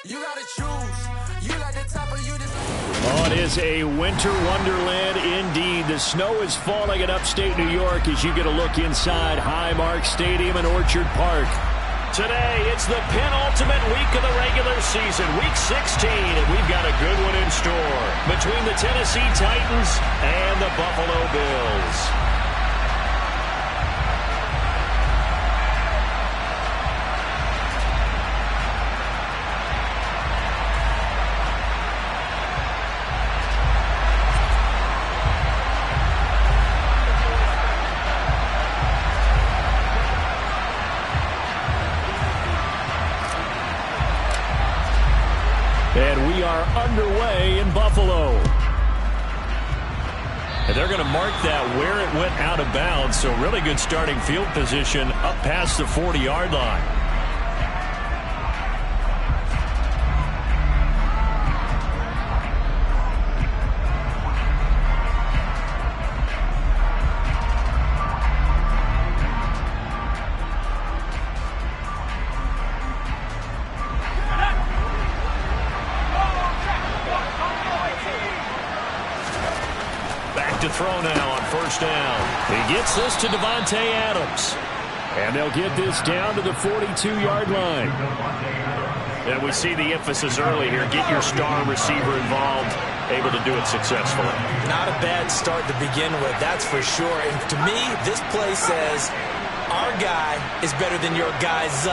You gotta choose. You like the top or you just... Oh, it is a winter wonderland indeed. The snow is falling in upstate New York as you get a look inside Highmark Stadium in Orchard Park. Today, it's the penultimate week of the regular season, week 16, and we've got a good one in store between the Tennessee Titans and the Buffalo Bills. And we are underway in Buffalo. And they're going to mark that where it went out of bounds. So really good starting field position up past the 40-yard line. To throw now on first down. He gets this to Davante Adams. And they'll get this down to the 42-yard line. And we see the emphasis early here. Get your star receiver involved, able to do it successfully. Not a bad start to begin with, that's for sure. And to me, this play says our guy is better than your guy's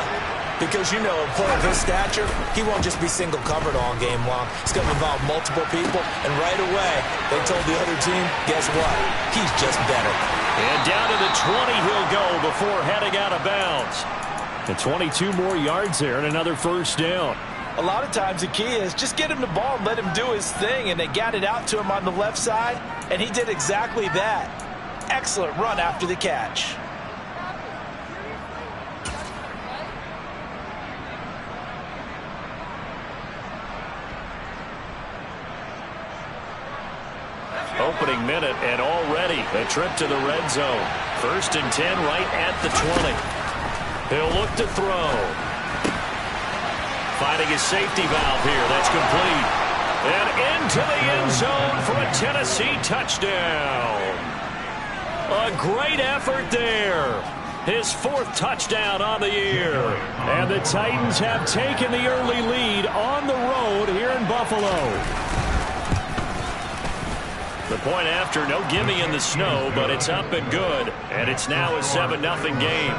because, you know, a player of his stature, he won't just be single covered all game long. It's going to involve multiple people, and right away, they told the other team, guess what? He's just better. And down to the 20 he'll go before heading out of bounds. And 22 more yards there and another first down. A lot of times the key is just get him the ball and let him do his thing, and they got it out to him on the left side, and he did exactly that. Excellent run after the catch. Opening minute and already a trip to the red zone. 1st and 10 right at the 20. He'll look to throw. Finding his safety valve here. That's complete. And into the end zone for a Tennessee touchdown. A great effort there. His 4th touchdown on the year. And the Titans have taken the early lead on the road here in Buffalo. The point after, no gimme in the snow, but it's up and good. And it's now a 7-0 game.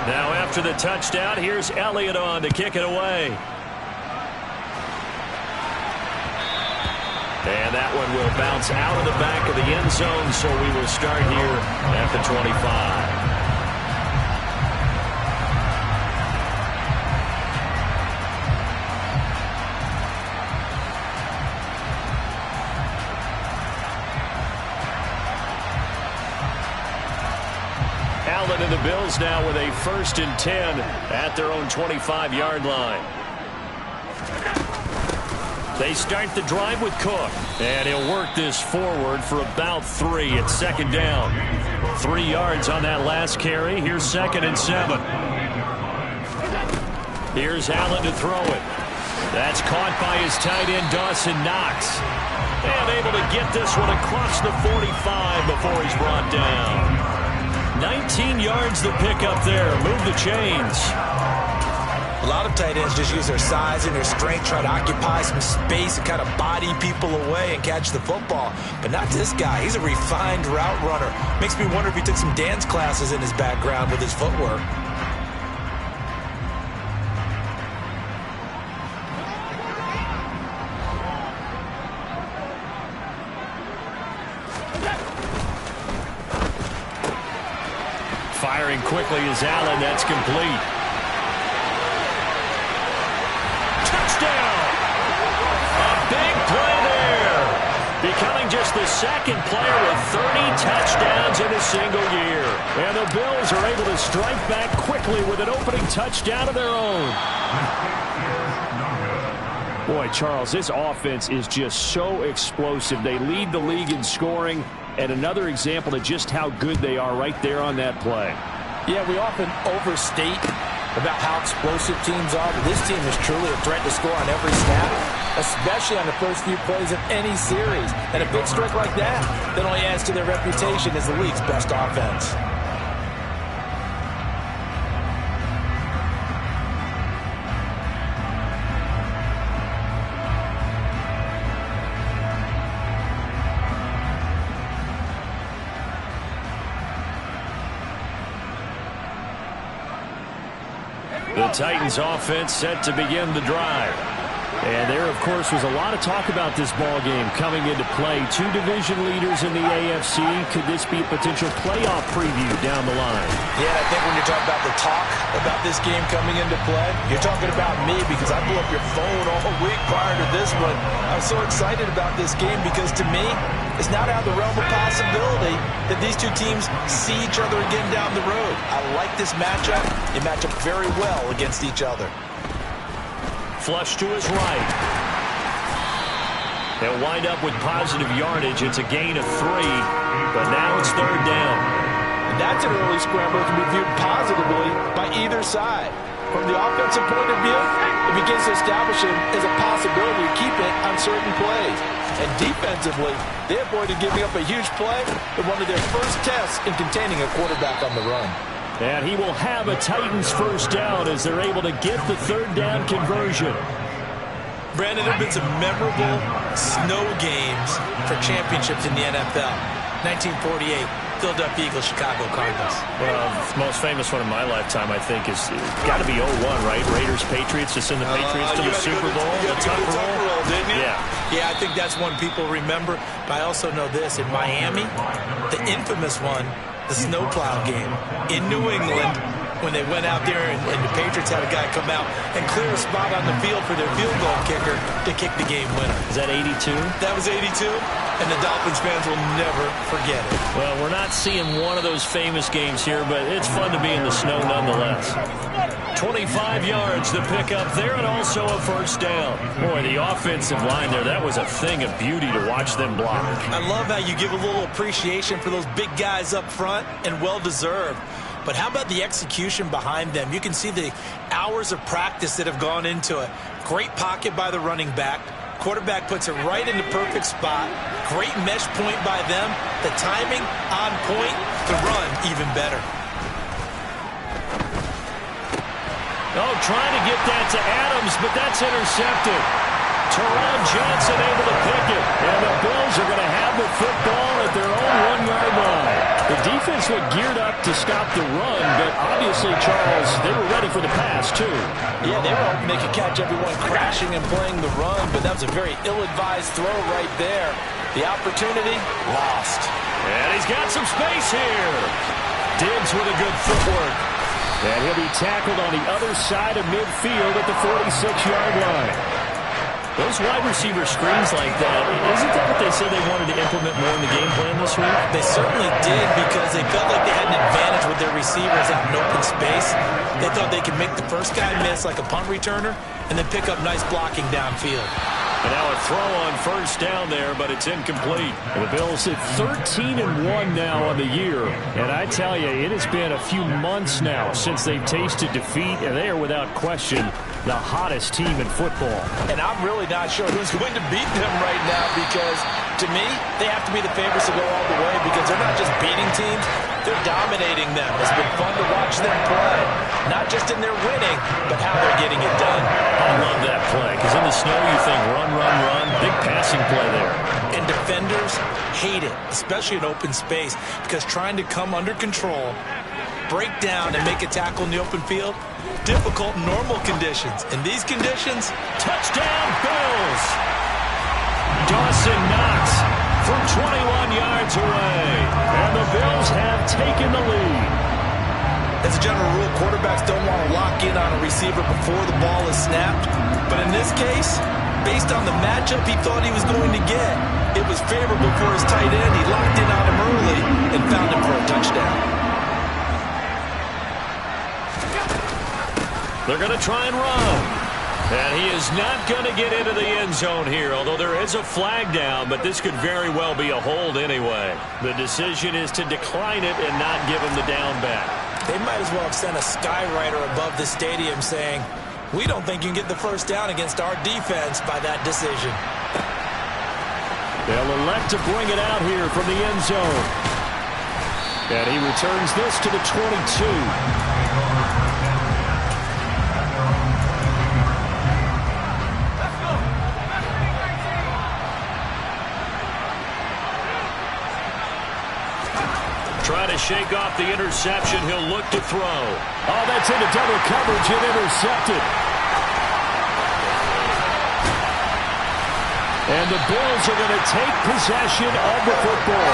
Now after the touchdown, here's Elliott on to kick it away. And that one will bounce out of the back of the end zone, so we will start here at the 25. Allen and the Bills now with a 1st and 10 at their own 25-yard line. They start the drive with Cook. And he'll work this forward for about 3. It's 2nd down. 3 yards on that last carry. Here's 2nd and 7. Here's Allen to throw it. That's caught by his tight end, Dawson Knox. And able to get this one across the 45 before he's brought down. 19 yards to pick up there. Move the chains. A lot of tight ends just use their size and their strength, try to occupy some space and kind of body people away and catch the football. But not this guy. He's a refined route runner. Makes me wonder if he took some dance classes in his background with his footwork. Firing quickly is Allen. That's complete. Touchdown! A big play there. Becoming just the 2nd player with 30 touchdowns in a single year. And the Bills are able to strike back quickly with an opening touchdown of their own. Boy, Charles, this offense is just so explosive. They lead the league in scoring, and another example of just how good they are right there on that play. Yeah, we often overstate about how explosive teams are, but this team is truly a threat to score on every snap, especially on the first few plays of any series. And a big streak like that only adds to their reputation as the league's best offense. The Titans offense set to begin the drive. And there, of course, was a lot of talk about this ball game coming into play. Two division leaders in the AFC. Could this be a potential playoff preview down the line? Yeah, I think when you're talking about the talk about this game coming into play, you're talking about me because I blew up your phone all week prior to this one. I'm so excited about this game because to me, it's not out of the realm of possibility that these two teams see each other again down the road. I like this matchup. They match up very well against each other. Flush to his right. They'll wind up with positive yardage. It's a gain of 3, but now it's third down. And that's an early scramble that can be viewed positively by either side. From the offensive point of view, it begins to establish it as a possibility to keep it on certain plays. And defensively, they avoided giving up a huge play in one of their first tests in containing a quarterback on the run. And he will have a Titans first down as they're able to get the third down conversion. Brandon, there have been some memorable snow games for championships in the NFL. 1948, Philadelphia Eagles, Chicago Cardinals. Well, the most famous one in my lifetime, I think, is got to be 01, right? Raiders, Patriots, to send the Patriots to the Super Bowl. The Tucker roll, didn't you? Yeah, I think that's one people remember. But I also know this. In Miami, the infamous one, the snowplow game in New England, when they went out there and the Patriots had a guy come out and clear a spot on the field for their field goal kicker to kick the game winner. Is that 82? That was 82, and the Dolphins fans will never forget it. Well, we're not seeing one of those famous games here, but it's fun to be in the snow nonetheless. 25 yards to pick up there, and also a first down. Boy, the offensive line there, that was a thing of beauty to watch them block. I love how you give a little appreciation for those big guys up front, and well-deserved. But how about the execution behind them? You can see the hours of practice that have gone into it. Great pocket by the running back. Quarterback puts it right in the perfect spot. Great mesh point by them. The timing on point. The run even better. Oh, trying to get that to Adams, but that's intercepted. Teron Johnson able to pick it. And the Bills are going to have the football at their own 1-yard line. The defense looked geared up to stop the run, but obviously, Charles, they were ready for the pass, too. Yeah, they were hoping they could catch everyone crashing and playing the run, but that was a very ill-advised throw right there. The opportunity, lost. And he's got some space here. Diggs with a good footwork. And he'll be tackled on the other side of midfield at the 46-yard line. Those wide receiver screens like that, isn't that what they said they wanted to implement more in the game plan this week? They certainly did because they felt like they had an advantage with their receivers out in open space. They thought they could make the first guy miss like a punt returner and then pick up nice blocking downfield. And now a throw on first down there, but it's incomplete. And the Bills at 13-1 now on the year. And I tell you, it has been a few months now since they've tasted defeat, and they are without question the hottest team in football. And I'm really not sure who's going to beat them right now because, to me, they have to be the favorites to go all the way because they're not just beating teams, they're dominating them. It's been fun to watch them play, not just in their winning, but how they're getting it done. I love that play because in the snow you think run, run, run, big passing play there. And defenders hate it, especially in open space, because trying to come under control, break down, and make a tackle in the open field, difficult in normal conditions. In these conditions, touchdown Bills! Dawson Knox from 21 yards away, and the Bills have taken the lead. As a general rule, quarterbacks don't want to lock in on a receiver before the ball is snapped. But in this case, based on the matchup he thought he was going to get, it was favorable for his tight end. He locked in on him early and found him for a touchdown. They're going to try and run. And he is not going to get into the end zone here, although there is a flag down, but this could very well be a hold anyway. The decision is to decline it and not give him the down back. They might as well have sent a skywriter above the stadium saying, "We don't think you can get the first down against our defense by that decision." They'll elect to bring it out here from the end zone. And he returns this to the 22. Trying to shake off the interception. He'll look to throw. Oh, that's into double coverage and intercepted. And the Bills are going to take possession of the football.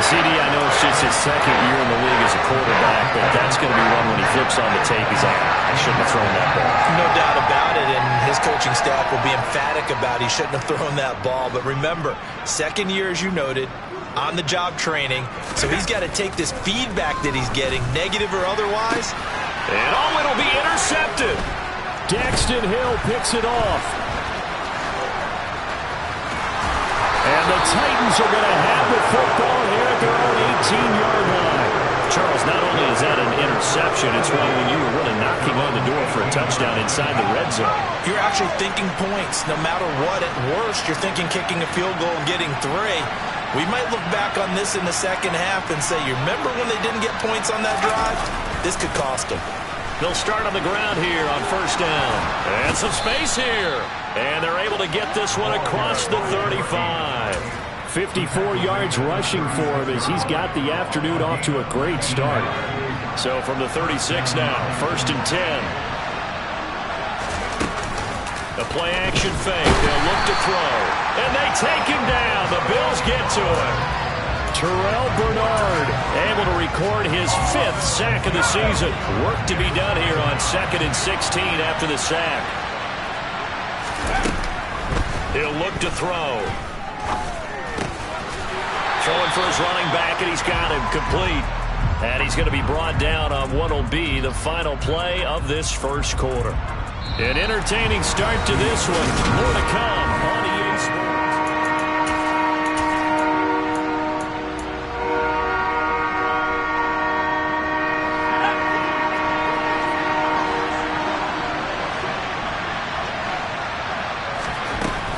CD, I know it's just his second year in the league as a quarterback, but that's going to be one when he flips on the tape. He's like, I shouldn't have thrown that ball. No doubt about it, and his coaching staff will be emphatic about he shouldn't have thrown that ball. But remember, second year, as you noted, on-the-job training, so he's got to take this feedback that he's getting, negative or otherwise. And it'll be intercepted. Daxton Hill picks it off. And the Titans are going to have the football here at their own 18-yard line. Charles, not only is that an interception, it's one when you were really knocking on the door for a touchdown inside the red zone. You're actually thinking points. No matter what, at worst, you're thinking kicking a field goal and getting 3. We might look back on this in the second half and say, you remember when they didn't get points on that drive? This could cost them. They'll start on the ground here on first down. And some space here. And they're able to get this one across the 35. 54 yards rushing for him as he's got the afternoon off to a great start. So from the 36 now, first and 10. The play action fake. They'll look to throw. And they take him down. The Bills get to him. Terrell Bernard able to record his 5th sack of the season. Work to be done here on 2nd and 16 after the sack. He'll look to throw. Throwing for his running back, and he's got him complete. And he's going to be brought down on what will be the final play of this first quarter. An entertaining start to this one. More to come on EA Sports.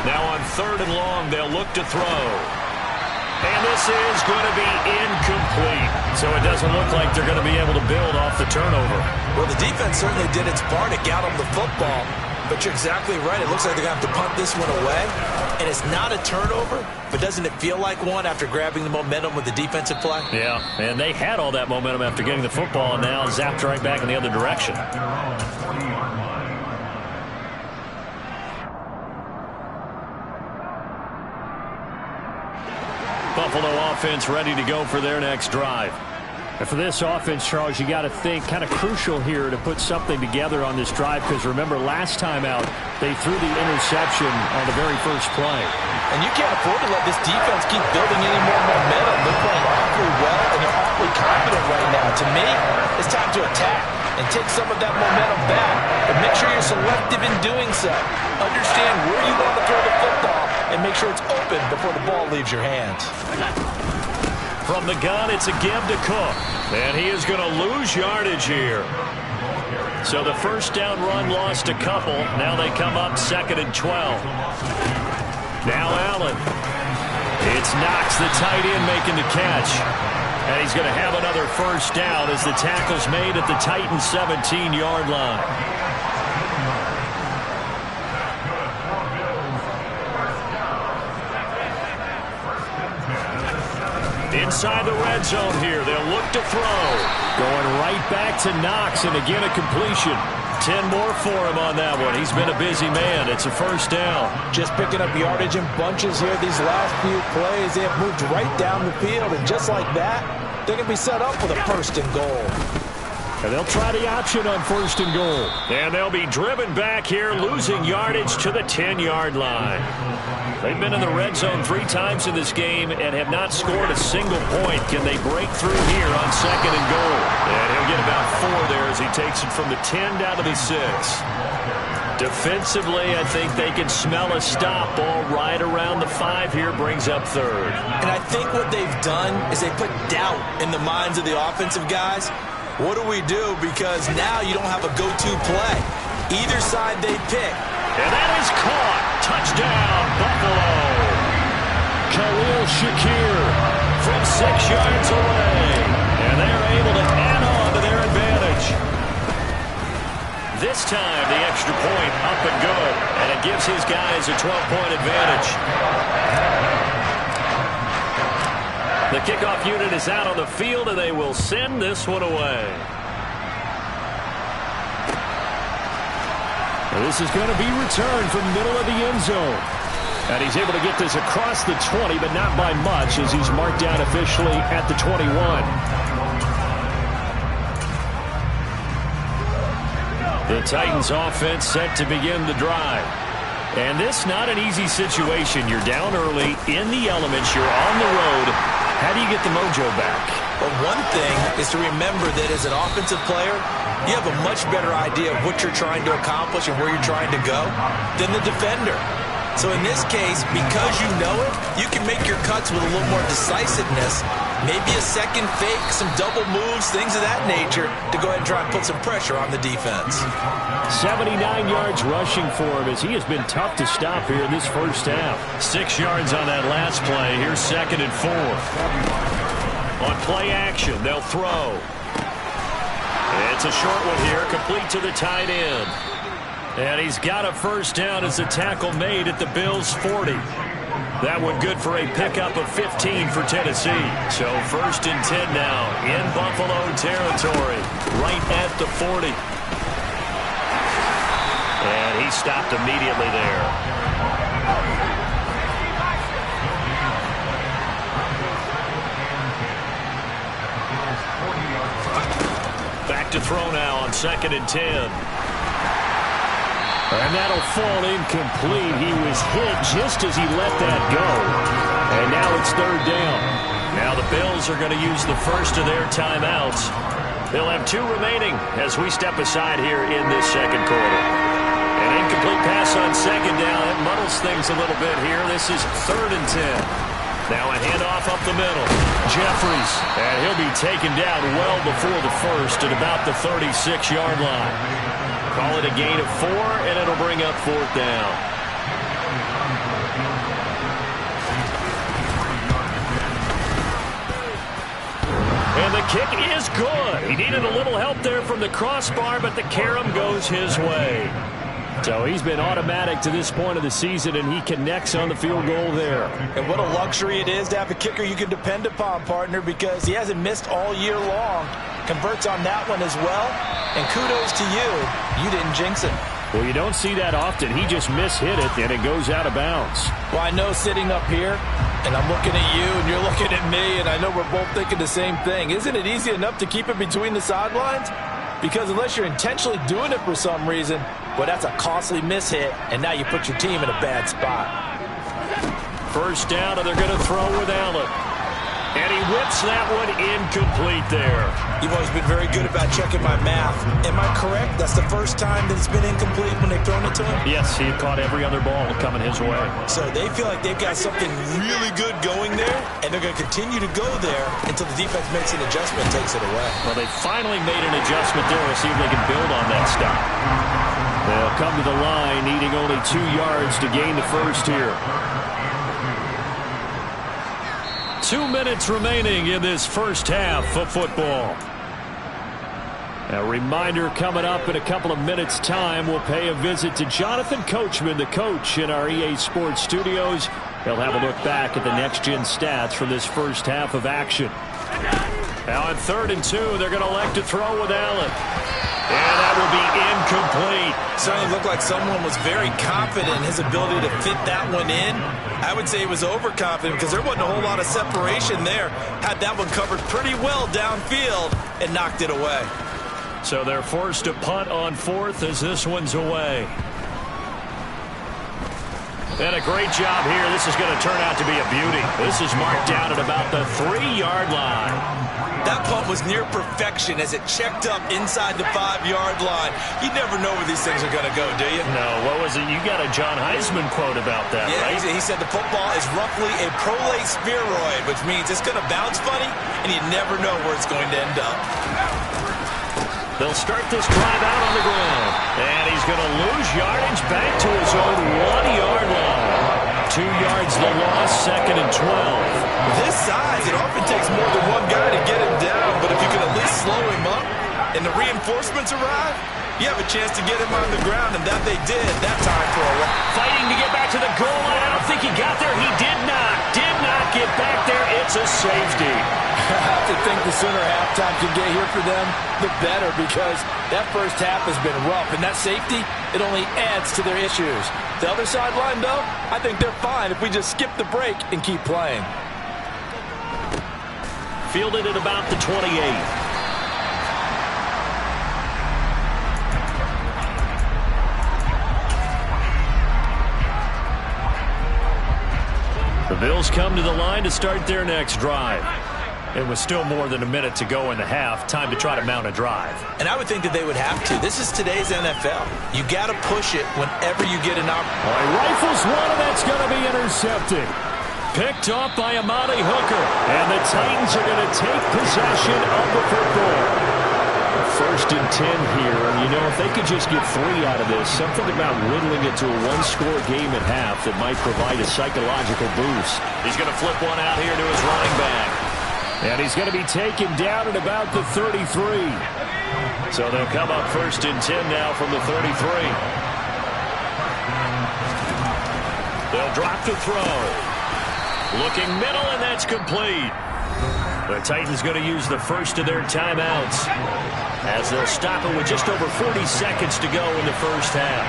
Now on 3rd and long, they'll look to throw. And this is going to be incomplete. So it doesn't look like they're going to be able to build off the turnover. Well, the defense certainly did its part to get them the football. But you're exactly right. It looks like they're going to have to punt this one away. And it's not a turnover, but doesn't it feel like one after grabbing the momentum with the defensive play? Yeah, and they had all that momentum after getting the football, and now zapped right back in the other direction. Buffalo offense ready to go for their next drive. And for this offense, Charles, you got to think kind of crucial here to put something together on this drive, because remember last time out they threw the interception on the very first play. And you can't afford to let this defense keep building any more momentum. They're playing awfully well, and they're awfully confident right now. To me, it's time to attack and take some of that momentum back. But make sure you're selective in doing so. Understand where you want to throw the football and make sure it's open before the ball leaves your hands. From the gun, it's a give to Cook. And he is going to lose yardage here. So the first down run lost a couple. Now they come up 2nd and 12. Now Allen. It's Knox, the tight end, making the catch. And he's going to have another first down as the tackle's made at the Titans' 17-yard line. Inside the red zone here, they'll look to throw. Going right back to Knox, and again a completion. 10 more for him on that one. He's been a busy man. It's a first down. Just picking up yardage in bunches here these last few plays. They have moved right down the field, and just like that, they're going to be set up with a 1st and goal. And they'll try the option on 1st and goal. And they'll be driven back here, losing yardage to the 10-yard line. They've been in the red zone 3 times in this game and have not scored a single point. Can they break through here on 2nd and goal? And he'll get about 4 there as he takes it from the 10 down to the 6. Defensively, I think they can smell a stop. Ball right around the 5 here, brings up third. And I think what they've done is they put doubt in the minds of the offensive guys. What do we do? Because now you don't have a go-to play. Either side they pick. And that is caught. Touchdown, Buffalo. Khalil Shakir from 6 yards away. And they're able to add on to their advantage. This time, the extra point up and good. And it gives his guys a 12-point advantage. The kickoff unit is out on the field, and they will send this one away. This is going to be returned from middle of the end zone. And he's able to get this across the 20, but not by much, as he's marked down officially at the 21. The Titans offense set to begin the drive. And this not an easy situation. You're down early, in the elements, you're on the road. How do you get the mojo back? Well, one thing is to remember that as an offensive player, you have a much better idea of what you're trying to accomplish and where you're trying to go than the defender. So in this case, because you know it, you can make your cuts with a little more decisiveness, maybe a second fake, some double moves, things of that nature, to go ahead and try and put some pressure on the defense. 79 yards rushing for him, as he has been tough to stop here in this first half. 6 yards on that last play. Here's 2nd and 4. On play action, they'll throw. It's a short one here, complete to the tight end. And he's got a first down as the tackle made at the Bills' 40. That one good for a pickup of 15 for Tennessee. So 1st and 10 now in Buffalo territory, right at the 40. And he stopped immediately there. Back to throw now on 2nd and 10. And that'll fall incomplete. He was hit just as he let that go. And now it's 3rd down. Now the Bills are going to use the first of their timeouts. They'll have 2 remaining as we step aside here in this second quarter. An incomplete pass on 2nd down. It muddles things a little bit here. This is 3rd and 10. Now a handoff up the middle. Jeffries. And he'll be taken down well before the first at about the 36-yard line. Call it a gain of 4, and it'll bring up 4th down. And the kick is good. He needed a little help there from the crossbar, but the carom goes his way. So he's been automatic to this point of the season, and he connects on the field goal there. And what a luxury it is to have a kicker you can depend upon, partner, because he hasn't missed all year long. Converts on that one as well. And kudos to you. You didn't jinx him. Well, you don't see that often. He just mishit it, and it goes out of bounds. Well, I know sitting up here, and I'm looking at you, and you're looking at me, and I know we're both thinking the same thing. Isn't it easy enough to keep it between the sidelines? Because unless you're intentionally doing it for some reason, well, that's a costly mishit, and now you put your team in a bad spot. First down, and they're going to throw with Allen. And he whips that one incomplete there. You've always been very good about checking my math. Am I correct? That's the first time that it's been incomplete when they've thrown it to him? Yes, he caught every other ball coming his way. So they feel like they've got something really good going there, and they're going to continue to go there until the defense makes an adjustment and takes it away. Well, they finally made an adjustment there. We'll see if they can build on that stop. They'll come to the line, needing only 2 yards to gain the first here. 2 minutes remaining in this first half of football. A reminder coming up in a couple of minutes' time. We'll pay a visit to Jonathan Coachman, the coach in our EA Sports studios. They'll have a look back at the next-gen stats from this first half of action. Now on 3rd and 2, they're going to elect to throw with Allen. And that will be incomplete. Certainly looked like someone was very confident in his ability to fit that one in. I would say he was overconfident because there wasn't a whole lot of separation there. Had that one covered pretty well downfield and knocked it away. So they're forced to punt on 4th as this one's away. And a great job here. This is going to turn out to be a beauty. This is marked down at about the 3-yard line. That punt was near perfection as it checked up inside the 5-yard line. You never know where these things are going to go, do you? No, what was it? You got a John Heisman quote about that, right? He said the football is roughly a prolate spheroid, which means it's going to bounce funny, and you never know where it's going to end up. They'll start this drive out on the ground. And he's going to lose yardage back to his own 1-yard line. 2 yards the loss, 2nd and 12. This size, it often takes more than one guy to get him down, but if you can at least slow him up and the reinforcements arrive, you have a chance to get him on the ground, and that they did that time for a while. Fighting to get back to the goal line. I don't think he got there. He did not get back there. It's a safety. I have to think the sooner halftime can get here for them, the better, because that first half has been rough, and that safety, it only adds to their issues. The other sideline, though, I think they're fine if we just skip the break and keep playing. Fielded at about the 28. The Bills come to the line to start their next drive. It was still more than a minute to go in the half. Time to try to mount a drive. And I would think that they would have to. This is today's NFL. You got to push it whenever you get an opportunity. All right, rifles one, and that's going to be intercepted. Picked off by Amani Hooker. And the Titans are going to take possession of the football. 1st and 10 here. And, you know, if they could just get 3 out of this, something about whittling it to a one-score game at half that might provide a psychological boost. He's going to flip one out here to his running back. And he's going to be taken down at about the 33. So they'll come up 1st and 10 now from the 33. They'll drop to throw. Looking middle, and that's complete. The Titans going to use the first of their timeouts as they'll stop it with just over 40 seconds to go in the first half.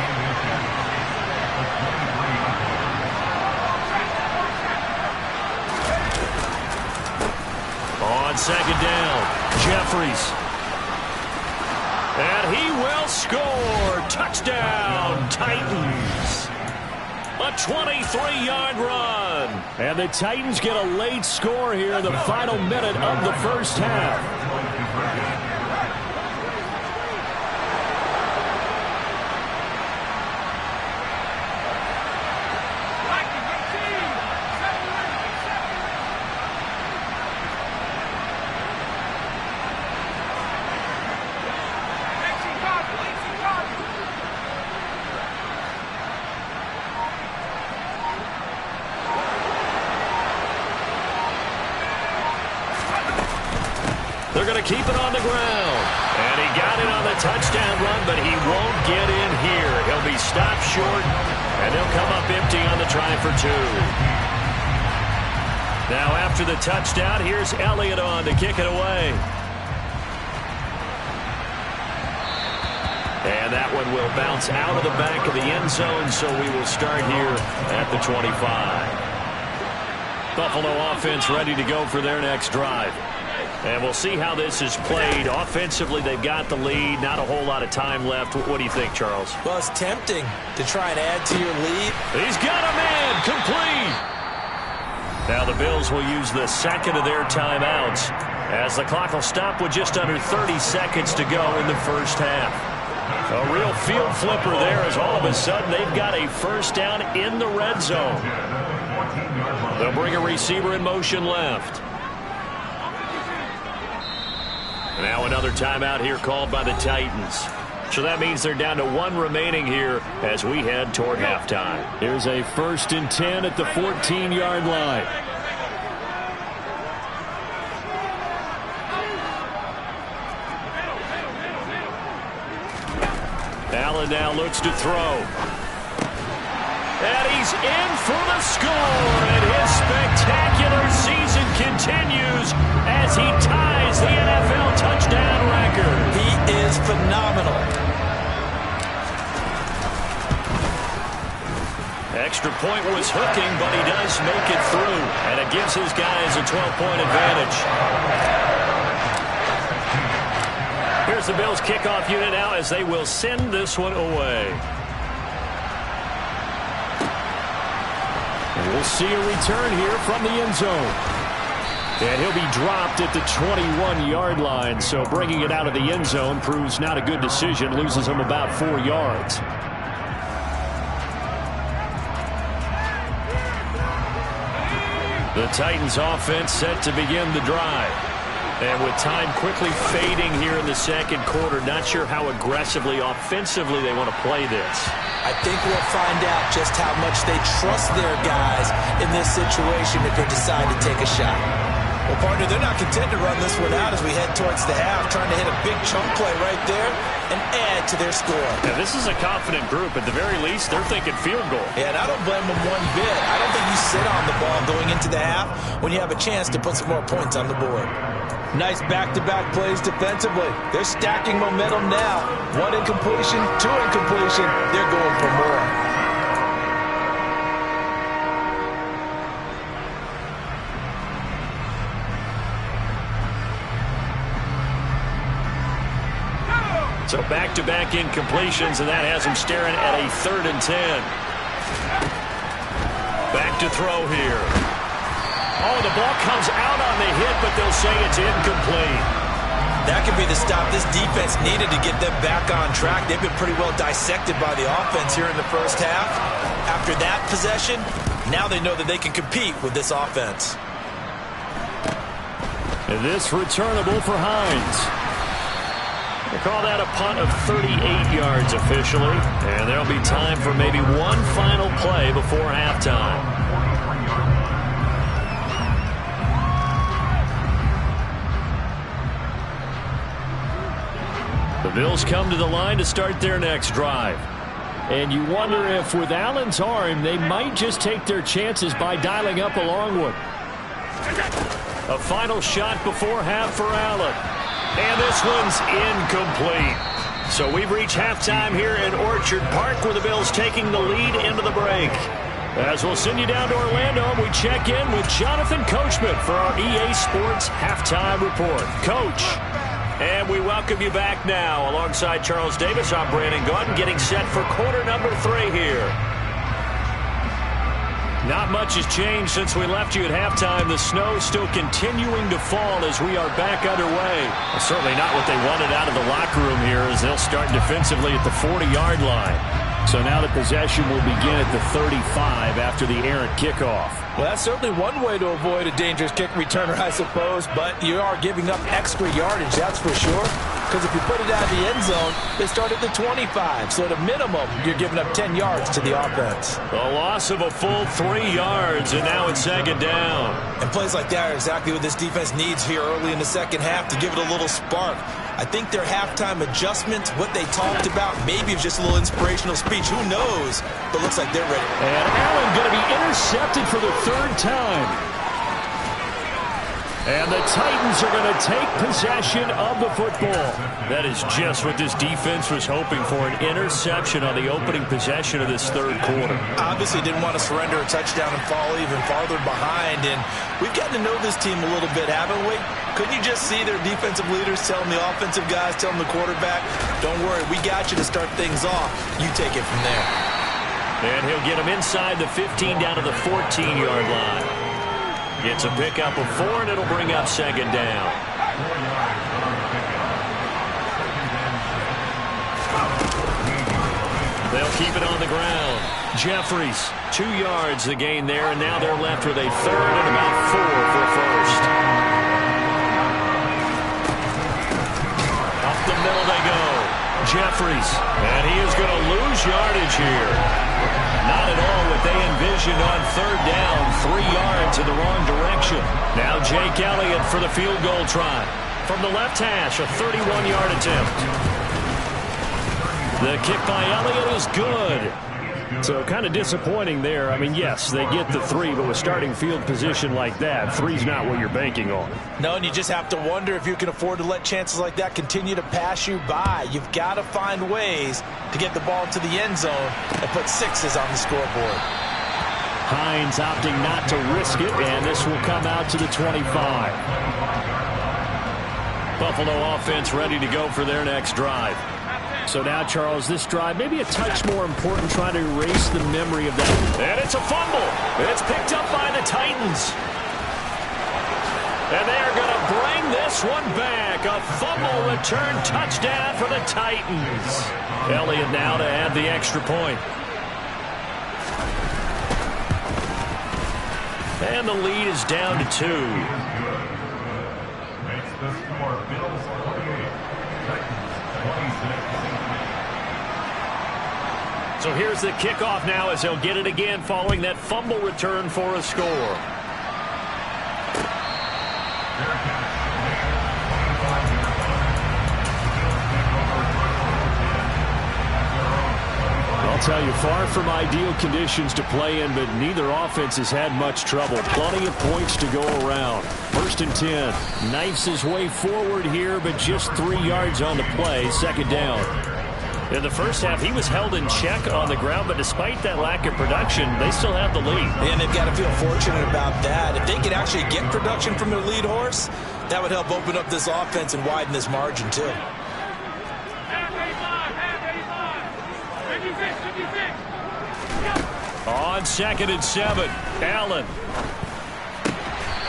On 2nd down, Jeffries. And he will score. Touchdown, Titans. A 23-yard run. And the Titans get a late score here in the final minute of the first half. They're going to keep it on the ground. And he got it on the touchdown run, but he won't get in here. He'll be stopped short, and they'll come up empty on the try for 2. Now after the touchdown, here's Elliott on to kick it away. And that one will bounce out of the back of the end zone, so we will start here at the 25. Buffalo offense ready to go for their next drive. And we'll see how this is played. Offensively, they've got the lead. Not a whole lot of time left. What do you think, Charles? Well, it's tempting to try and add to your lead. He's got a man complete. Now the Bills will use the second of their timeouts as the clock will stop with just under 30 seconds to go in the first half. A real field flipper there as all of a sudden they've got a first down in the red zone. They'll bring a receiver in motion left. Now another timeout here called by the Titans. So that means they're down to 1 remaining here as we head toward halftime. Here's a 1st and 10 at the 14-yard line. Allen now looks to throw. And he's in for the score. And his spectacular season continues as he ties the NFL touchdown record. He is phenomenal. Extra point was hooking, but he does make it through. And it gives his guys a 12-point advantage. Here's the Bills kickoff unit now as they will send this one away. And we'll see a return here from the end zone. And he'll be dropped at the 21-yard line. So bringing it out of the end zone proves not a good decision. Loses him about 4 yards. The Titans offense set to begin the drive. And with time quickly fading here in the second quarter, not sure how aggressively, offensively they want to play this. I think we'll find out just how much they trust their guys in this situation if they decide to take a shot. Well, partner, they're not content to run this one out as we head towards the half, trying to hit a big chunk play right there and add to their score. Now, this is a confident group. At the very least, they're thinking field goal. Yeah, and I don't blame them one bit. I don't think you sit on the ball going into the half when you have a chance to put some more points on the board. Nice back-to-back plays defensively. They're stacking momentum now. 1 incompletion, 2 incompletion. They're going for more. So back-to-back incompletions, and that has him staring at a 3rd and 10. Back to throw here. Oh, the ball comes out on the hit, but they'll say it's incomplete. That could be the stop this defense needed to get them back on track. They've been pretty well dissected by the offense here in the first half. After that possession, now they know that they can compete with this offense. And this returnable for Hines. They call that a punt of 38 yards officially, and there'll be time for maybe one final play before halftime. The Bills come to the line to start their next drive. And you wonder if with Allen's arm, they might just take their chances by dialing up a long one. A final shot before half for Allen. And this one's incomplete. So we've reached halftime here in Orchard Park, where the Bills taking the lead into the break. As we'll send you down to Orlando, we check in with Jonathan Coachman for our EA Sports Halftime Report. Coach, and we welcome you back now. Alongside Charles Davis, I'm Brandon Gaudin, getting set for quarter number 3 here. Not much has changed since we left you at halftime. The snow still continuing to fall as we are back underway. Well, certainly not what they wanted out of the locker room here, as they'll start defensively at the 40-yard line. So now the possession will begin at the 35 after the errant kickoff. Well, that's certainly one way to avoid a dangerous kick returner, I suppose, but you are giving up extra yardage, that's for sure. Because if you put it out of the end zone, they start at the 25. So at a minimum, you're giving up 10 yards to the offense. A loss of a full 3 yards, and now it's 2nd down. And plays like that are exactly what this defense needs here early in the second half to give it a little spark. I think their halftime adjustments, what they talked about, maybe it's just a little inspirational speech. Who knows? But looks like they're ready. And Allen going to be intercepted for the 3rd time. And the Titans are going to take possession of the football. That is just what this defense was hoping for, an interception on the opening possession of this 3rd quarter. Obviously didn't want to surrender a touchdown and fall even farther behind. And we've gotten to know this team a little bit, haven't we? Couldn't you just see their defensive leaders telling the offensive guys, telling the quarterback, don't worry, we got you to start things off. You take it from there. And he'll get them inside the 15 down to the 14-yard line. It's a pickup of 4, and it'll bring up 2nd down. They'll keep it on the ground. Jeffries, 2 yards the gain there, and now they're left with a 3rd and about 4 for a first. Up the middle they go. Jeffries, and he is going to lose yardage here. Not at all what they envisioned on 3rd down. 3 yards in the wrong direction. Now Jake Elliott for the field goal try. From the left hash, a 31-yard attempt. The kick by Elliott is good. So kind of disappointing there. I mean, yes, they get the 3, but with starting field position like that, 3's not what you're banking on. No, and you just have to wonder if you can afford to let chances like that continue to pass you by. You've got to find ways to get the ball to the end zone and put 6s on the scoreboard. Hines opting not to risk it, and this will come out to the 25. Buffalo offense ready to go for their next drive. So now, Charles, this drive maybe a touch more important, trying to erase the memory of that. And it's a fumble. It's picked up by the Titans. And they are going to bring this one back. A fumble return touchdown for the Titans. Elliott now to add the extra point. And the lead is down to 2. Makes the score Bills 48, Titans 26. So here's the kickoff now as he'll get it again following that fumble return for a score. I'll tell you, far from ideal conditions to play in, but neither offense has had much trouble. Plenty of points to go around. 1st and 10. Knifes his way forward here, but just 3 yards on the play. 2nd down. In the first half, he was held in check on the ground, but despite that lack of production, they still have the lead. And they've got to feel fortunate about that. If they could actually get production from their lead horse, that would help open up this offense and widen this margin, too. On 2nd and 7, Allen.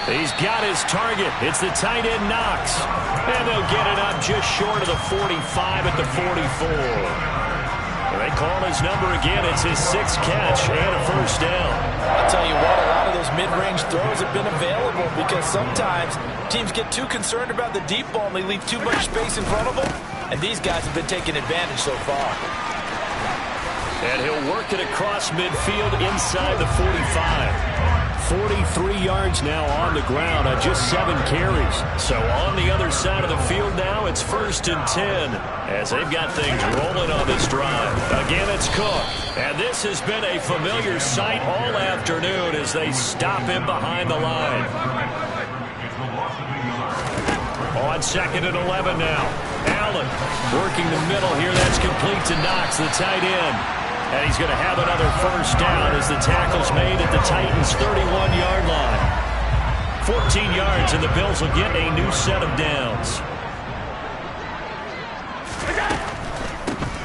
He's got his target. It's the tight end Knox. And they'll get it up just short of the 45 at the 44. And they call his number again. It's his 6th catch and a 1st down. I'll tell you what, a lot of those mid-range throws have been available because sometimes teams get too concerned about the deep ball and they leave too much space in front of them. And these guys have been taking advantage so far. And he'll work it across midfield inside the 45. 43 yards now on the ground on just 7 carries. So on the other side of the field now, it's 1st and 10 as they've got things rolling on this drive. Again, it's Cook. And this has been a familiar sight all afternoon as they stop him behind the line. On 2nd and 11 now. Allen working the middle here. That's complete to Knox, the tight end. And he's going to have another 1st down as the tackle's made at the Titans' 31-yard line. 14 yards, and the Bills will get a new set of downs.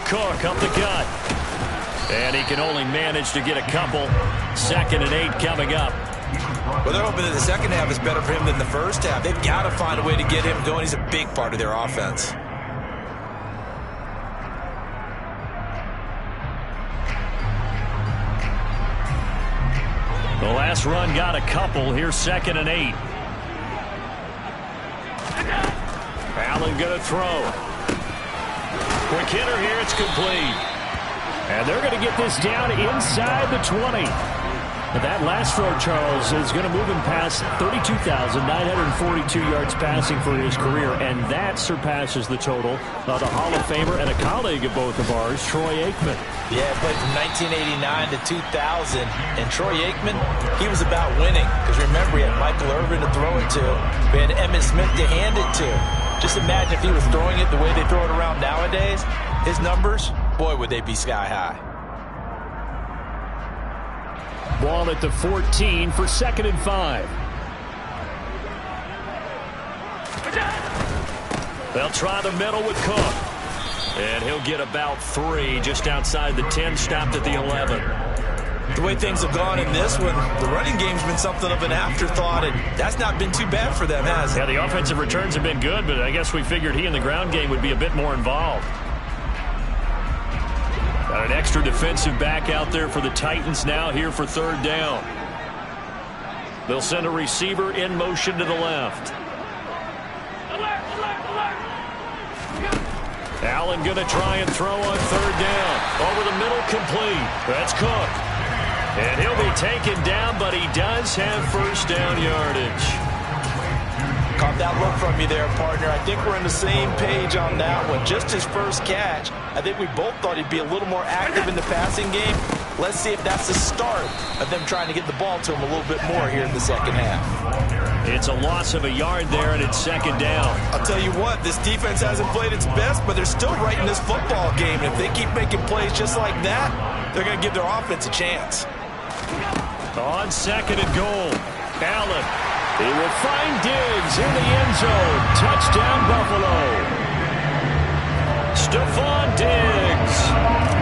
Cook up the gut. And he can only manage to get a couple. 2nd and 8 coming up. Well, they're hoping that the second half is better for him than the first half. They've got to find a way to get him going. He's a big part of their offense. The last run got a couple. Here's 2nd and 8. Allen going to throw. Quick hitter here. It's complete. And they're going to get this down inside the 20. But that last throw, Charles, is going to move him past 32,942 yards passing for his career, and that surpasses the total of the Hall of Famer and a colleague of both of ours, Troy Aikman. Yeah, played from 1989 to 2000, and Troy Aikman, he was about winning. Because remember, he had Michael Irvin to throw it to. We had Emmitt Smith to hand it to. Just imagine if he was throwing it the way they throw it around nowadays. His numbers, boy, would they be sky high. Ball at the 14 for 2nd and 5. They'll try the middle with Cook. And he'll get about 3 just outside the 10, stopped at the 11. The way things have gone in this one, the running game's been something of an afterthought, and that's not been too bad for them, has it? Yeah, the offensive returns have been good, but I guess we figured he in the ground game would be a bit more involved. Got an extra defensive back out there for the Titans now here for 3rd down. They'll send a receiver in motion to the left. Allen going to try and throw on 3rd down. Over the middle, complete. That's Cook. And he'll be taken down, but he does have 1st down yardage. Caught that look from you there, partner. I think we're on the same page on that one. Just his first catch. I think we both thought he'd be a little more active in the passing game. Let's see if that's the start of them trying to get the ball to him a little bit more here in the second half. It's a loss of a yard there, and it's 2nd down. I'll tell you what, this defense hasn't played its best, but they're still right in this football game. And if they keep making plays just like that, they're going to give their offense a chance. On 2nd and goal, Allen. He will find Diggs in the end zone. Touchdown, Buffalo. Stephon Diggs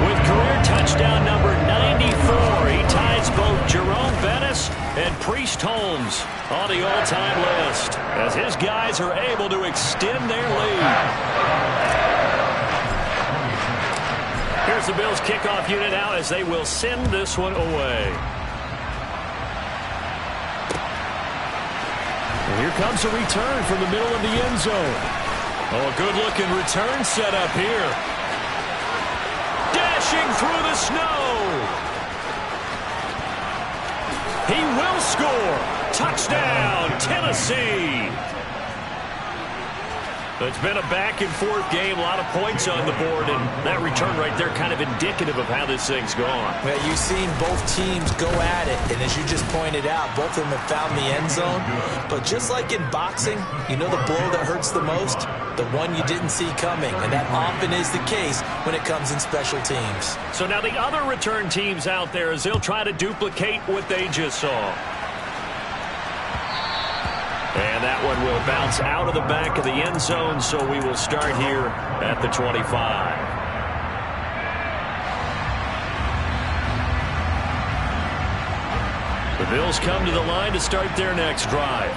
with career touchdown number 94. He ties both Jerome Bettis and Priest Holmes on the all-time list as his guys are able to extend their lead. Here's the Bills kickoff unit out as they will send this one away. And here comes a return from the middle of the end zone. Oh, a good-looking return set up here. Dashing through the snow. He will score. Touchdown, Tennessee. It's been a back-and-forth game, a lot of points on the board, and that return right there kind of indicative of how this thing's gone. Well, you've seen both teams go at it, and as you just pointed out, both of them have found the end zone. But just like in boxing, you know the blow that hurts the most? The one you didn't see coming, and that often is the case when it comes in special teams. So now the other return teams out there as they'll try to duplicate what they just saw. And that one will bounce out of the back of the end zone, so we will start here at the 25. The Bills come to the line to start their next drive.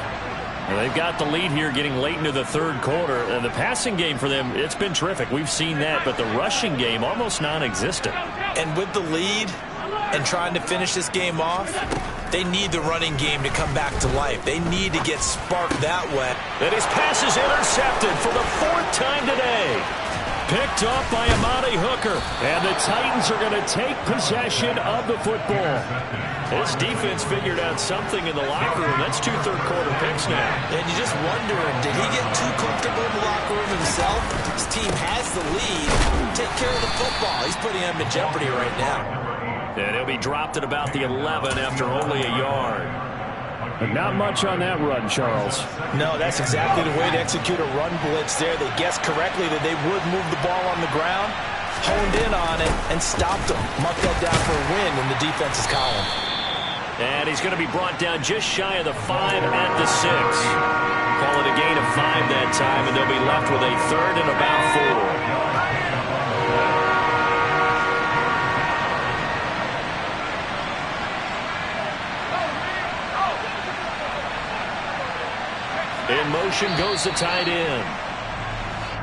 And they've got the lead here getting late into the third quarter. And the passing game for them, it's been terrific. We've seen that, but the rushing game almost non-existent. And with the lead and trying to finish this game off, they need the running game to come back to life. They need to get sparked that way. And his pass is intercepted for the fourth time today. Picked off by Amani Hooker. And the Titans are going to take possession of the football. This defense figured out something in the locker room. That's 2 third-quarter picks now. And you just wonder, did he get too comfortable in the locker room himself? His team has the lead. Take care of the football. He's putting them in jeopardy right now. And he'll be dropped at about the 11 after only a yard. But not much on that run, Charles. No, that's exactly the way to execute a run blitz there. They guessed correctly that they would move the ball on the ground, honed in on it, and stopped them. Mark that down for a win in the defense's column. And he's going to be brought down just shy of the 5 at the 6. Call it a gain of 5 that time, and they'll be left with a third and about 4. In motion goes the tight end.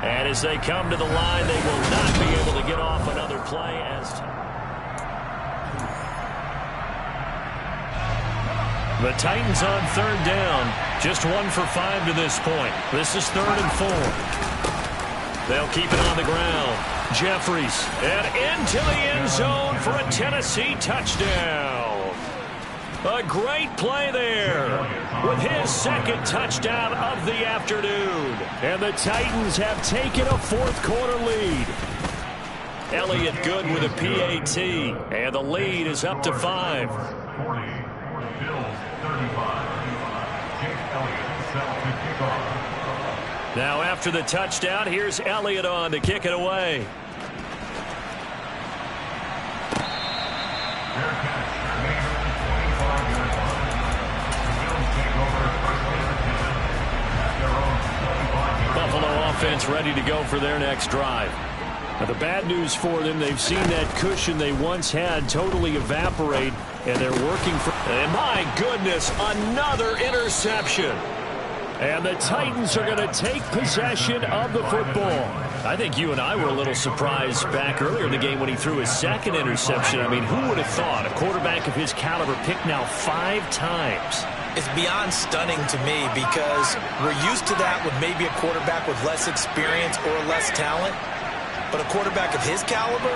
And as they come to the line, they will not be able to get off another play as the Titans on third down. Just 1 for 5 to this point. This is 3rd and 4. They'll keep it on the ground. Jeffries and into the end zone for a Tennessee touchdown. A great play there with his second touchdown of the afternoon. And the Titans have taken a fourth-quarter lead. Elliott good with a PAT. And the lead is up to 5. 40, Bills 35. Jake Elliott set to kick off. Now after the touchdown, here's Elliott on to kick it away. Buffalo offense ready to go for their next drive. Now the bad news for them, they've seen that cushion they once had totally evaporate, and they're working for... And my goodness, another interception. And the Titans are going to take possession of the football. I think you and I were a little surprised back earlier in the game when he threw his second interception. I mean, who would have thought a quarterback of his caliber picked now 5 times? It's beyond stunning to me because we're used to that with maybe a quarterback with less experience or less talent. But a quarterback of his caliber,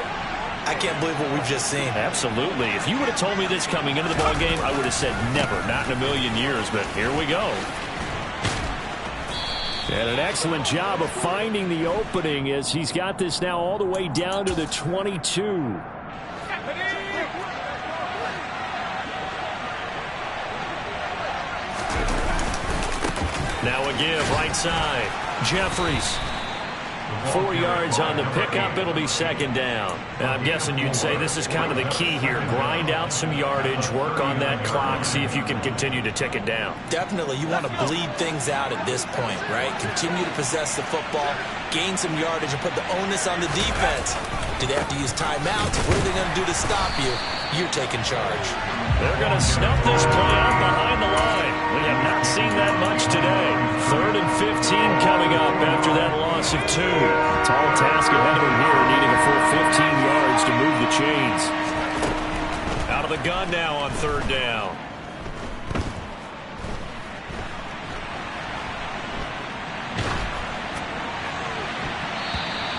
I can't believe what we've just seen. Absolutely. If you would have told me this coming into the ball game, I would have said never, not in a million years. But here we go. And an excellent job of finding the opening as he's got this now all the way down to the 22. Now a give right side. Jeffries. 4 yards on the pickup. It'll be second down. Now, I'm guessing you'd say this is kind of the key here. Grind out some yardage, work on that clock, see if you can continue to tick it down. Definitely, you want to bleed things out at this point, right? Continue to possess the football, gain some yardage, and put the onus on the defense. Do they have to use timeouts? What are they going to do to stop you? You're taking charge. They're going to snuff this play out behind the line. We have not seen that much today. 3rd and 15 coming up after that loss of 2. Tall task ahead of him here, needing a full 15 yards to move the chains. Out of the gun now on 3rd down.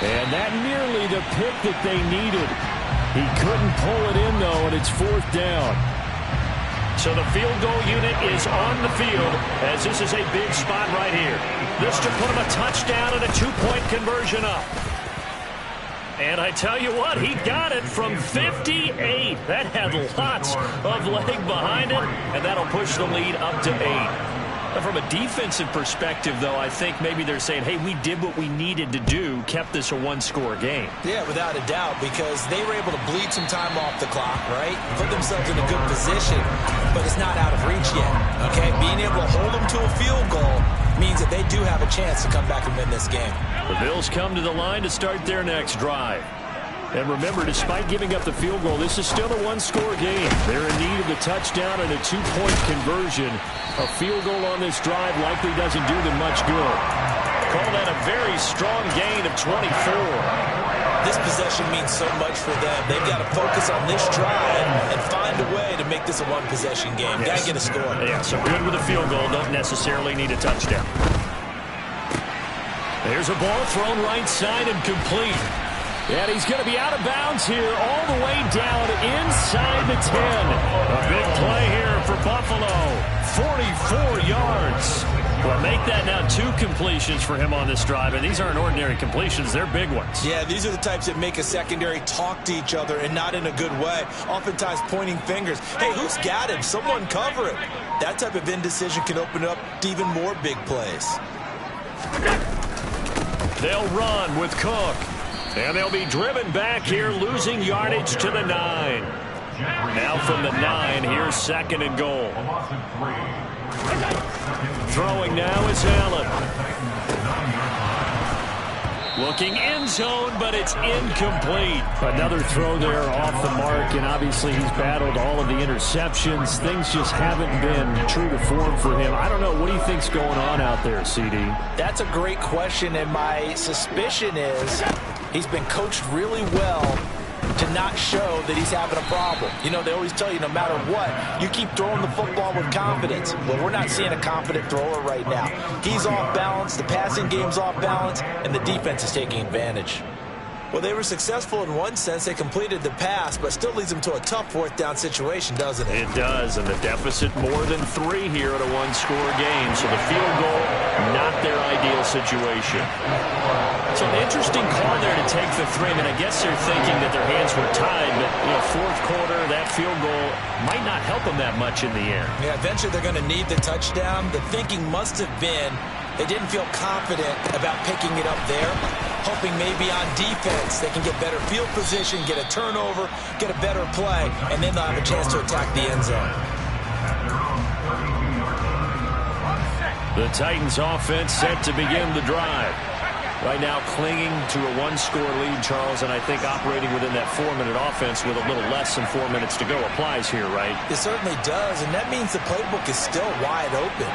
And that nearly the pick that they needed. He couldn't pull it in, though, and it's 4th down. So the field goal unit is on the field as this is a big spot right here. This to put him a touchdown and a 2-point conversion up. And I tell you what, he got it from 58. That had lots of leg behind it, and that'll push the lead up to 8. From a defensive perspective, though, I think maybe they're saying, hey, we did what we needed to do, kept this a 1-score game. Yeah, without a doubt, because they were able to bleed some time off the clock, right? Put themselves in a good position, but it's not out of reach yet, okay? Being able to hold them to a field goal means that they do have a chance to come back and win this game. The Bills come to the line to start their next drive. And remember, despite giving up the field goal, this is still a 1-score game. They're in need of the touchdown and a 2-point conversion. A field goal on this drive likely doesn't do them much good. Call that a very strong gain of 24. This possession means so much for them. They've got to focus on this drive and find a way to make this a one-possession game. Got to get a score. Yeah, so good with a field goal. Don't necessarily need a touchdown. There's a ball thrown right side and complete. And he's going to be out of bounds here all the way down inside the 10. A big play here for Buffalo. 44 yards. Well, make that now 2 completions for him on this drive, and these aren't ordinary completions. They're big ones. Yeah, these are the types that make a secondary talk to each other and not in a good way. Oftentimes pointing fingers. Hey, who's got him? Someone cover it. That type of indecision can open up to even more big plays. They'll run with Cook. And they'll be driven back here, losing yardage to the 9. Now from the 9, here's 2nd and goal. Throwing now is Allen. Looking end zone, but it's incomplete. Another throw there off the mark, and obviously he's battled all of the interceptions. Things just haven't been true to form for him. I don't know. What do you think's going on out there, CD? That's a great question, and my suspicion is he's been coached really well to not show that he's having a problem. You know, they always tell you no matter what, you keep throwing the football with confidence. Well, we're not seeing a confident thrower right now. He's off balance, the passing game's off balance, and the defense is taking advantage. Well, they were successful in one sense. They completed the pass, but still leads them to a tough 4th down situation, doesn't it? It does, and the deficit more than 3 here at a 1-score game. So the field goal, not their ideal situation. So an interesting call there to take the 3. I mean, I guess they're thinking that their hands were tied, but, you know, 4th quarter, that field goal might not help them that much in the end. Yeah, eventually they're going to need the touchdown. The thinking must have been they didn't feel confident about picking it up there, hoping maybe on defense they can get better field position, get a turnover, get a better play, and then they'll have a chance to attack the end zone. The Titans offense set to begin the drive. Right now clinging to a 1-score lead, Charles, and I think operating within that 4-minute offense with a little less than 4 minutes to go applies here, right? It certainly does, and that means the playbook is still wide open.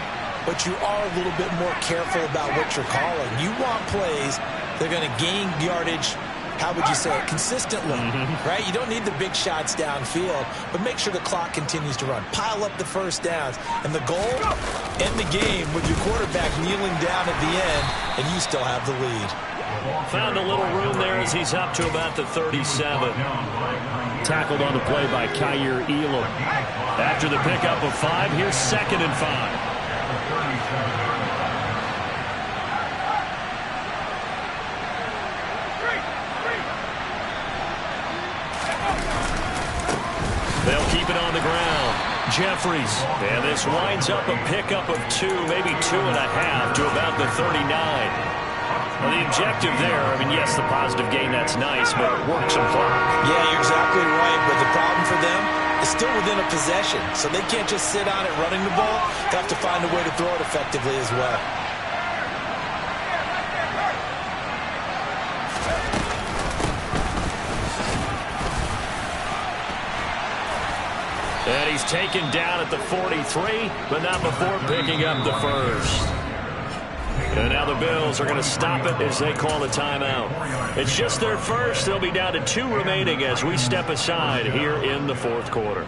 But you are a little bit more careful about what you're calling. You want plays that are going to gain yardage, how would you say it, consistently, right? You don't need the big shots downfield, but make sure the clock continues to run. Pile up the first downs. And the goal, end the game with your quarterback kneeling down at the end, and you still have the lead. Found a little room there as he's up to about the 37. Tackled on the play by Kaiir Elam. After the pickup of 5, here's 2nd and 5. They'll keep it on the ground. Jeffries. And this winds up a pickup of 2, maybe 2.5 to about the 39. Well, the objective there, I mean, yes, the positive gain, that's nice, but work some clock. Yeah, you're exactly right, but the problem for them is still within a possession, so they can't just sit on it running the ball. They have to find a way to throw it effectively as well. And he's taken down at the 43, but not before picking up the first. And now the Bills are going to stop it as they call a timeout. It's just their first. They'll be down to 2 remaining as we step aside here in the fourth quarter.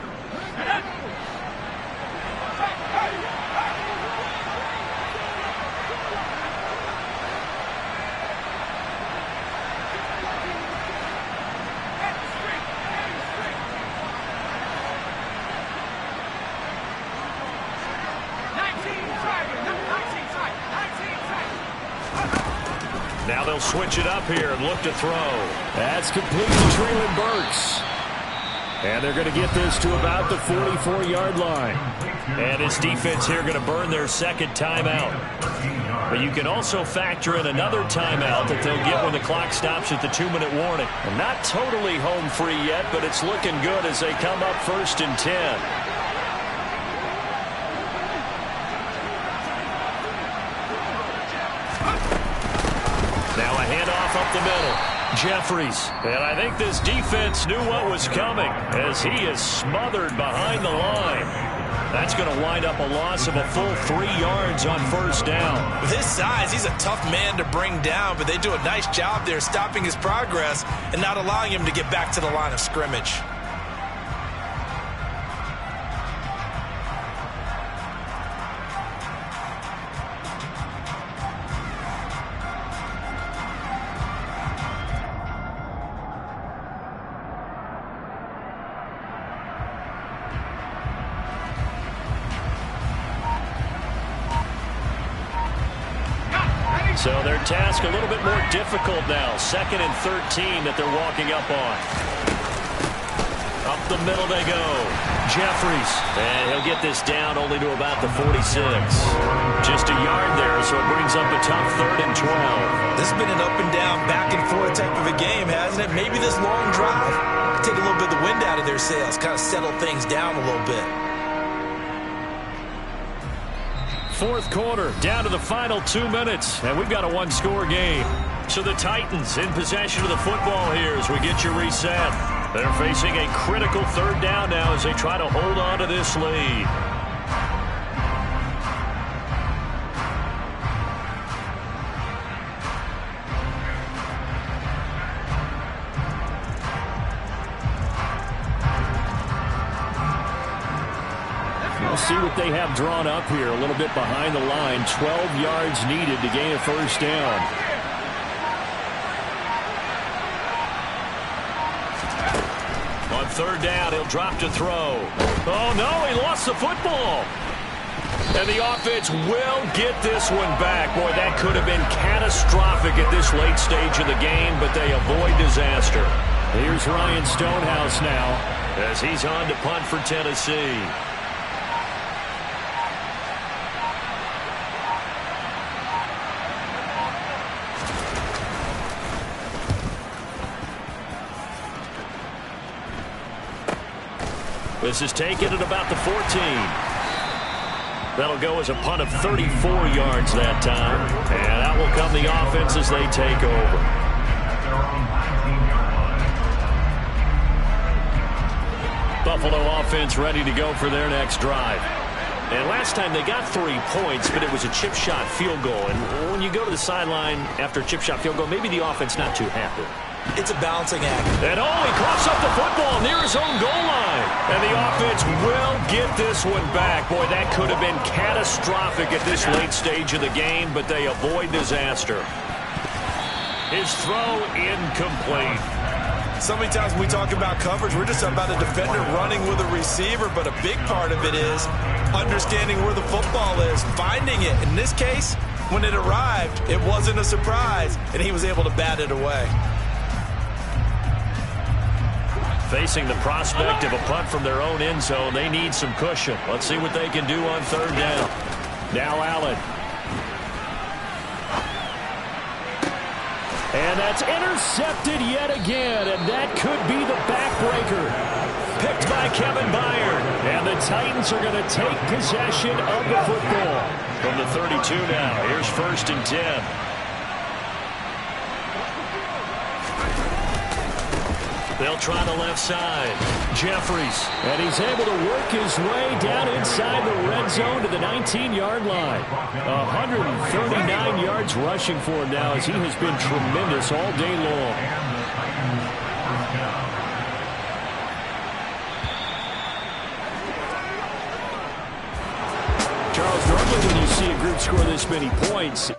Now they'll switch it up here and look to throw. That's complete to Treylon Burks. And they're going to get this to about the 44-yard line. And his defense here going to burn their second timeout. But you can also factor in another timeout that they'll get when the clock stops at the 2-minute warning. And not totally home free yet, but it's looking good as they come up 1st and 10. Now a handoff up the middle. Jeffries. And I think this defense knew what was coming as he is smothered behind the line. That's going to wind up a loss of a full 3 yards on 1st down. With his size, he's a tough man to bring down, but they do a nice job there stopping his progress and not allowing him to get back to the line of scrimmage. So their task a little bit more difficult now. 2nd and 13 that they're walking up on. Up the middle they go. Jeffries. And he'll get this down only to about the 46. Just a yard there, so it brings up a tough 3rd and 12. This has been an up and down, back and forth type of a game, hasn't it? Maybe this long drive could take a little bit of the wind out of their sails, kind of settle things down a little bit. 4th quarter, down to the final 2 minutes, and we've got a 1-score game. So the Titans in possession of the football here as we get you reset. They're facing a critical 3rd down now as they try to hold on to this lead. See what they have drawn up here. A little bit behind the line. 12 yards needed to gain a 1st down. On 3rd down, he'll drop to throw. Oh, no, he lost the football. And the offense will get this one back. Boy, that could have been catastrophic at this late stage of the game, but they avoid disaster. Here's Ryan Stonehouse now as he's on to punt for Tennessee. This is taken at about the 14. That'll go as a punt of 34 yards that time. And out will come the offense as they take over. Buffalo offense ready to go for their next drive. And last time they got 3 points, but it was a chip shot field goal. And when you go to the sideline after a chip shot field goal, maybe the offense not too happy. It's a balancing act. And he coughs up the football near his own goal line. And the offense will get this one back. Boy, that could have been catastrophic at this late stage of the game, but they avoid disaster. His throw incomplete. So many times when we talk about coverage, we're just about a defender running with a receiver, but a big part of it is understanding where the football is, finding it. In this case, when it arrived, it wasn't a surprise, and he was able to bat it away. Facing the prospect of a punt from their own end zone, they need some cushion. Let's see what they can do on 3rd down. Now Allen. And that's intercepted yet again, and that could be the backbreaker. Picked by Kevin Byard. And the Titans are going to take possession of the football. From the 32 now, here's 1st and 10. They'll try the left side. Jeffries. And he's able to work his way down inside the red zone to the 19-yard line. 139 yards rushing for him now, as he has been tremendous all day long. Charles, normally when you see a group score this many points,